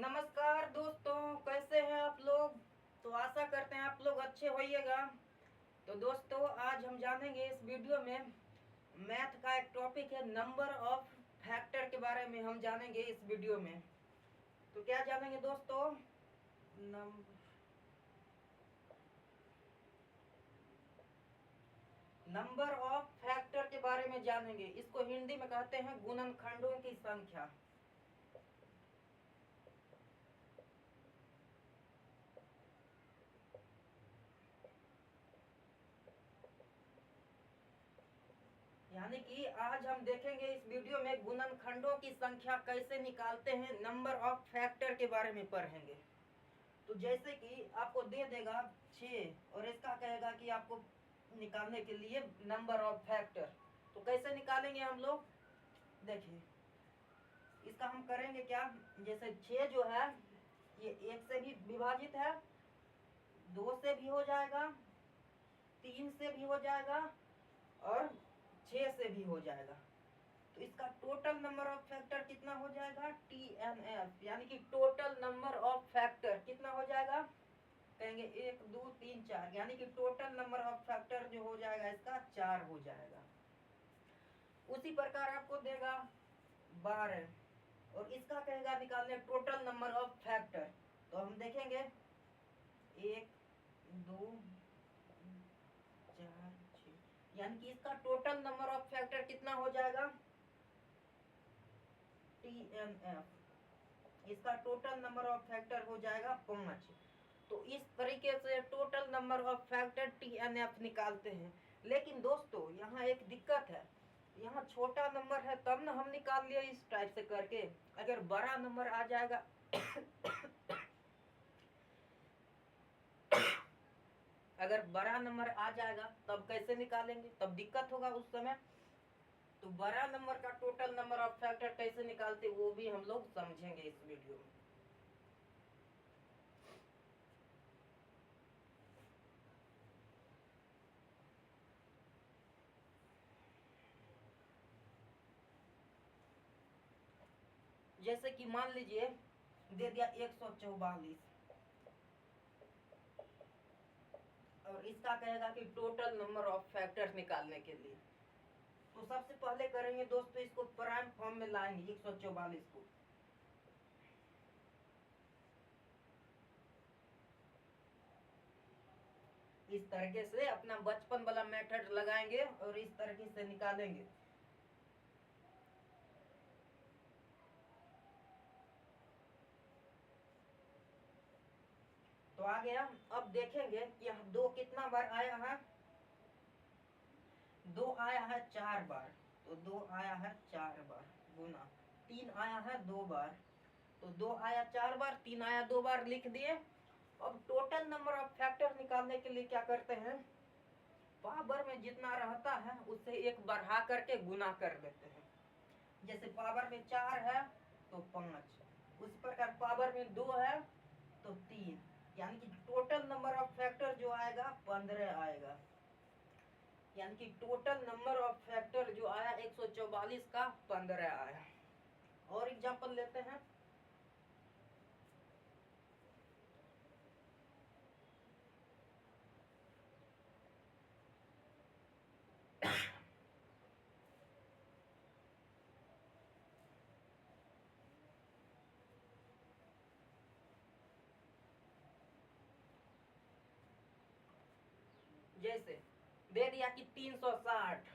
नमस्कार दोस्तों, कैसे हैं आप लोग। तो आशा करते हैं आप लोग अच्छे होइएगा। तो दोस्तों, आज हम जानेंगे इस वीडियो में मैथ का एक टॉपिक है, नंबर ऑफ फैक्टर के बारे में हम जानेंगे इस वीडियो में। तो क्या जानेंगे दोस्तों, नंबर ऑफ फैक्टर के बारे में जानेंगे। इसको हिंदी में कहते हैं गुणनखंडों की संख्या। यानी कि आज हम देखेंगे इस वीडियो में गुणनखंडों की संख्या कैसे निकालते हैं, नंबर ऑफ फैक्टर के बारे में पढ़ेंगे। तो जैसे कि आपको दे देगा 6 और इसका कहेगा कि आपको निकालने के लिए नंबर ऑफ फैक्टर। तो कैसे निकालेंगे हम लोग, देखिए इसका हम करेंगे क्या। जैसे 6 जो है ये 1 से भी विभाजित है, 2 से भी हो जाएगा, 3 से भी हो जाएगा और 6 से भी हो जाएगा। तो इसका टोटल नंबर ऑफ फैक्टर कितना हो जाएगा, TNF, यानी कि टोटल नंबर ऑफ फैक्टर कितना हो जाएगा, कहेंगे 1 2 3 4, यानी कि टोटल नंबर ऑफ फैक्टर जो हो जाएगा इसका 4 हो जाएगा। उसी प्रकार आपको देगा 12 और इसका कहेगा निकालने टोटल नंबर ऑफ फैक्टर। तो हम देखेंगे 1 2 4 6, यानी कि इसका टोटल नंबर ऑफ फैक्टर कितना हो जाएगा, TNF, इसका टोटल नंबर ऑफ फैक्टर हो जाएगा 5। तो इस तरीके से total number of factor TNF निकालते हैं। लेकिन दोस्तों यहाँ एक दिक्कत है, यहाँ छोटा नंबर है तब ना हम निकाल लिए इस टाइप से करके। अगर बड़ा नंबर आ जाएगा अगर बड़ा नंबर आ जाएगा तब कैसे निकालेंगे, तब दिक्कत होगा उस समय। तो बड़ा नंबर का टोटल नंबर ऑफ फैक्टर कैसे निकालते वो भी हम लोग समझेंगे इस वीडियो में। जैसे कि मान लीजिए दे दिया 144 और इसका कहेगा कि टोटल नंबर ऑफ फैक्टर्स निकालने के लिए। तो सबसे पहले करेंगे दोस्तों, इसको प्राइम फॉर्म में लाएंगे 144 को। इस तरीके से अपना बचपन वाला मेथड लगाएंगे और इस तरीके से निकालेंगे। तो आ गया। अब देखेंगे कि यहाँ 2 कितना बार आया है, 2 आया है 4 बार, तो 2 आया है 4 बार गुना 3 आया है 2 बार, तो 2 आया 4 बार, 3 आया 2 बार लिख दिए। अब टोटल नंबर ऑफ फैक्टर निकालने के लिए क्या करते हैं, पावर में जितना रहता है उससे 1 बढ़ा करके गुना कर देते हैं। जैसे पावर में 4 है तो 5, उस प्रकार पावर में 2 है तो 3, यानी कि टोटल नंबर ऑफ फैक्टर जो आएगा 15 आएगा। यानी कि टोटल नंबर ऑफ फैक्टर जो आया 144 का 15 आया। और एग्जांपल लेते हैं, जैसे दे दिया कि 360,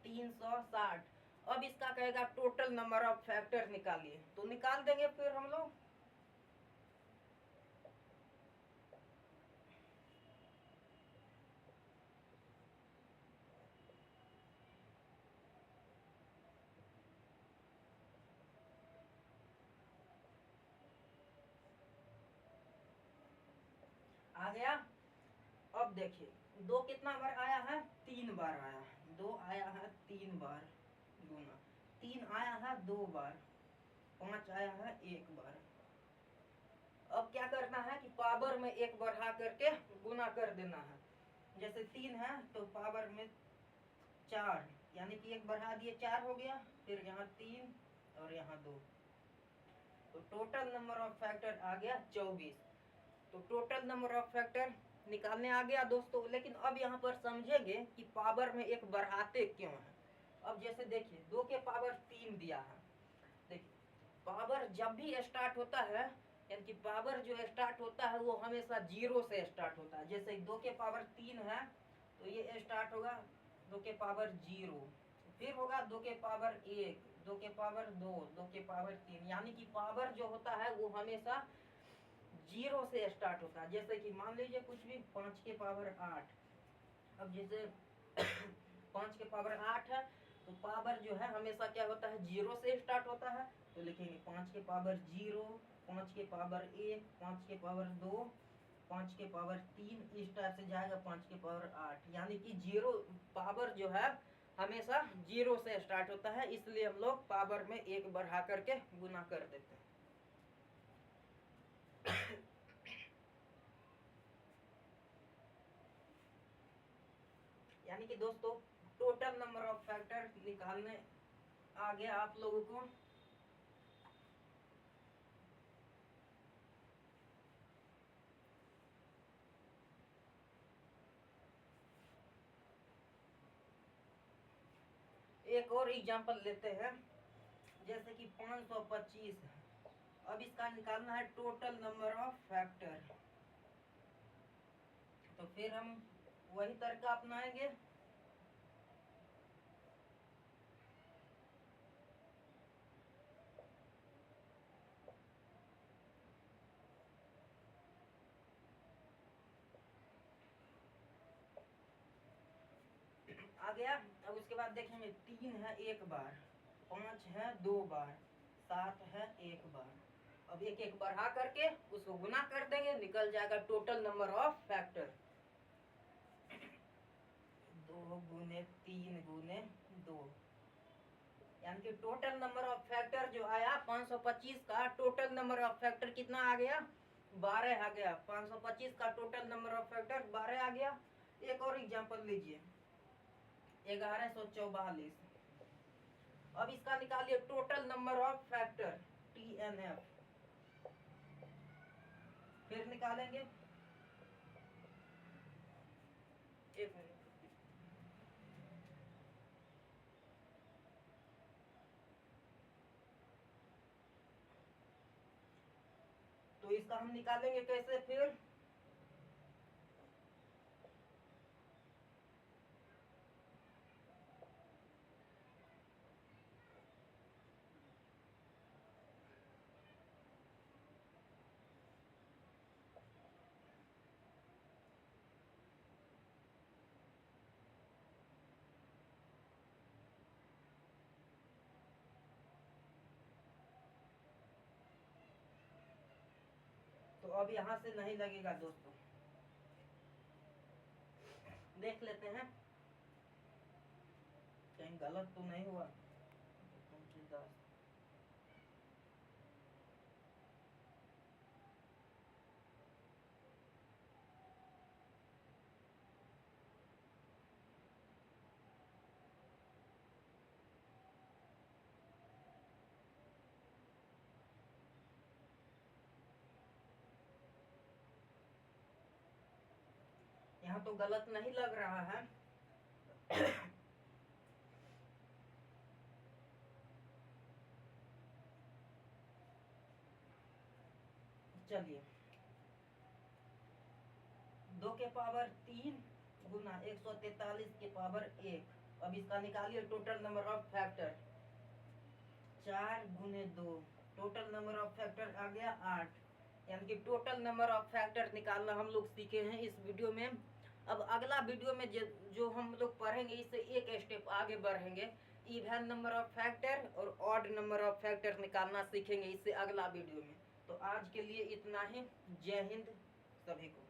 360। अब इसका कहेगा टोटल नंबर ऑफ फैक्टर निकालिए, तो निकाल देंगे फिर हम लोग। आ गया। अब देखिए 2 कितना बार आया है, 3 बार आया है, 2 आया है 3 बार गुना 3 आया है 2 बार, 5 आया है 1 बार। अब क्या करना है कि पावर में 1 बढ़ा करके गुना कर देना है। जैसे 3 है तो पावर में 4, यानी कि 1 बढ़ा दिए 4 हो गया, फिर यहाँ 3 और यहाँ 2। तो टोटल नंबर ऑफ फैक्टर आ गया 24। तो टोटल नंबर ऑफ फैक्टर निकालने आ गया दोस्तों। लेकिन अब यहाँ पर समझेंगे कि पावर में एक बढ़ाते क्यों है। अब जैसे देखिए 2 के पावर 3 दिया है। देखिए पावर जब भी स्टार्ट होता है, यानी कि पावर जो स्टार्ट होता है वो हमेशा 0 से स्टार्ट होता है। जैसे 2 के पावर 3 है तो ये स्टार्ट होगा 2 के पावर 0, फिर होगा 2 के पावर 1, 2 के पावर 2, 2 के पावर 3, यानी कि पावर जो होता है वो हमेशा 0 से स्टार्ट होता है। जैसे कि मान लीजिए कुछ भी 5 के पावर 8। अब जैसे 5 के पावर 8 है तो पावर जो है हमेशा क्या होता है 0 से स्टार्ट होता है। तो लिखेंगे 5 के पावर 0, 5 के पावर 1, 5 के पावर 2, 5 के पावर 3, इस टाइप से जाएगा 5 के पावर 8। यानी कि 0 पावर जो है हमेशा 0 से स्टार्ट होता है, इसलिए हम लोग पावर में 1 बढ़ा करके गुना कर देते हैं। यानी कि दोस्तों टोटल नंबर ऑफ फैक्टर निकालने आ गया आप लोगों को। एक और एग्जांपल लेते हैं, जैसे कि 525 है। अब इसका निकालना है टोटल नंबर ऑफ फैक्टर। तो फिर हम वही तरीका अपनाएंगे। आ गया। अब उसके बाद देखेंगे 3 है 1 बार, 5 है 2 बार, 7 है 1 बार। अब एक एक बढ़ा करके उसको गुना कर देंगे, निकल जाएगा टोटल नंबर ऑफ फैक्टर। 2 गुने 3 गुने 2, यानी कि टोटल नंबर ऑफ फैक्टर जो आया 525 का टोटल नंबर ऑफ फैक्टर कितना आ गया 12 आ गया। 525 का टोटल नंबर ऑफ फैक्टर 12 आ गया। एक और एग्जांपल लीजिए 1144। अब इसका निकालिए total number of factor TNF। फिर निकालेंगे, एक मिनट। तो इसका हम निकालेंगे कैसे फिर, तो अब यहाँ से नहीं लगेगा दोस्तों, देख लेते हैं कहीं गलत तो नहीं हुआ। यहाँ तो गलत नहीं लग रहा है। चलिए 2 के पावर 3 गुना 143 के पावर 1। अब इसका निकालिए टोटल नंबर ऑफ फैक्टर 4 गुने 2, टोटल नंबर ऑफ फैक्टर आ गया 8। यानी कि टोटल नंबर ऑफ फैक्टर निकालना हम लोग सीखे हैं इस वीडियो में। अब अगला वीडियो में जो हम लोग पढ़ेंगे इससे एक स्टेप आगे बढ़ेंगे, इवन नंबर ऑफ फैक्टर और ऑड नंबर ऑफ फैक्टर निकालना सीखेंगे इससे अगला वीडियो में। तो आज के लिए इतना ही। जय हिंद सभी को।